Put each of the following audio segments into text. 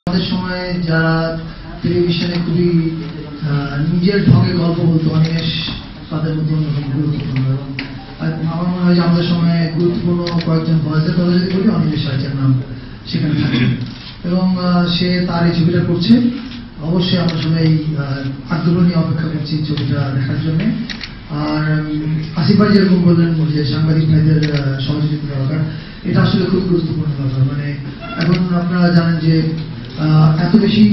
আমাদের সময় যারা টেলিভিশনে খুবই নিজের ঢঙে গল্প বলতো, অনিমেষ তাদের মধ্যে অন্যতম গুরুত্বপূর্ণ। এবং আমার মনে হয় যে আমাদের সময় গুরুত্বপূর্ণ কয়েকজন ভয়েসের কথা যদি বলি, অনিমেষ রায়চের নাম সেখানে থাকে এবং সে তার এই ছবিটা করছে। অবশ্যই আমরা সবাই আগ্রহ নিয়ে অপেক্ষা করছি ছবিটা দেখার জন্য। আর আসিফ ভাই যেরকম বললেন যে সাংবাদিক ভাইদের সহযোগিতা দরকার, এটা আসলে খুব গুরুত্বপূর্ণ ব্যাপার। মানে এখন আপনারা জানেন যে এত বেশি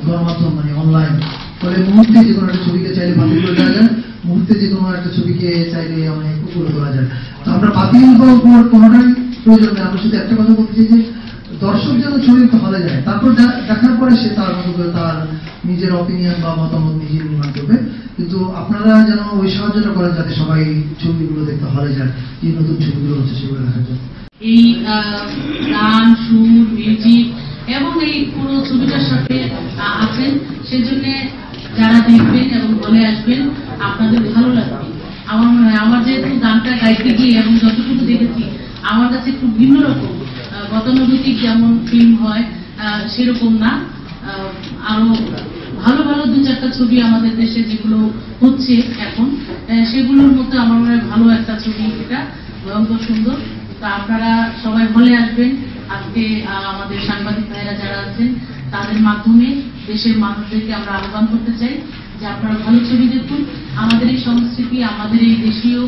গণমাধ্যম মানে অনলাইন, ফলে মুহূর্তে যে কোনো একটা ছবিকে চাইলে বাতিল করে দেওয়া যায়, মুহূর্তে যে কোনো একটা ছবিকে চাইলে অনেক উপরে করা যায়। তো আমরা বাতিল বা উপর কোনোটাই প্রয়োজন নেই। আমরা শুধু একটা কথা বলতে চাই যে দর্শক যেন ছবি হলে যায়, তারপর দেখার পরে সে তার মতো করে তার নিজের অপিনিয়ন বা মতামত নিজে নির্মাণ করবে। কিন্তু আপনারা যেন ওই সাহায্যটা করেন যাতে সবাই ছবিগুলো দেখতে হলে যায়, যে নতুন ছবিগুলো হচ্ছে সেগুলো দেখার জন্য। এই গান, সুর, মিউজিক এবং এই পুরো ছবিটার সাথে আছেন, সেজন্য যারা দেখবেন এবং বলে আসবেন আপনাদের ভালো লাগবে। আমার মনে হয় আমার যেহেতু গানটা গাইতে গিয়ে এবং যতটুকু দেখেছি আমার কাছে খুব ভিন্ন রকম, গতানুগতিক যেমন ফিল্ম হয় সেরকম না। আরো ভালো ভালো দু চারটা ছবি আমাদের দেশে যেগুলো হচ্ছে এখন, সেগুলোর মধ্যে আমার মনে হয় ভালো একটা ছবি, এটা ভয়ঙ্কর সুন্দর। তা আপনারা সবাই হলে আসবেন। আজকে আমাদের সাংবাদিক ভাইরা যারা আছেন তাদের মাধ্যমে দেশের মানুষদেরকে আমরা আহ্বান করতে চাই যে আপনারা ভালো ছবি দেখুন, আমাদের এই সংস্কৃতি, আমাদের এই দেশীয়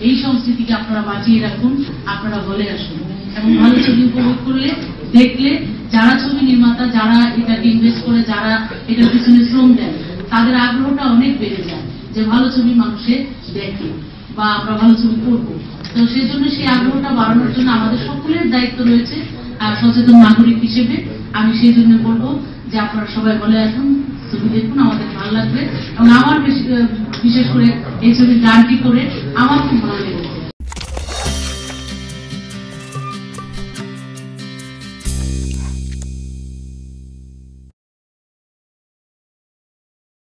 এই সংস্কৃতিকে আপনারা বাঁচিয়ে রাখুন, আপনারা হলে আসুন এবং ভালো ছবি উপভোগ করলে, দেখলে যারা ছবি নির্মাতা, যারা এটাকে ইনভেস্ট করে, যারা এটার পিছনে শ্রম দেন, তাদের আগ্রহটা অনেক বেড়ে যায় যে ভালো ছবি মানুষে দেখে বা আমরা ভালো ছবি করবো। তো সেই জন্য সেই আগ্রহটা বাড়ানোর জন্য আমাদের সকলের দায়িত্ব রয়েছে। আর সচেতন নাগরিক হিসেবে আমি সেই জন্য বলবো যে আপনারা সবাই বলে আসুন, ছবি দেখুন, আমাদের ভালো লাগবে। এবং আমার বিশেষ করে এই ছবির গানটি করে আমার খুব ভালো লেগেছে।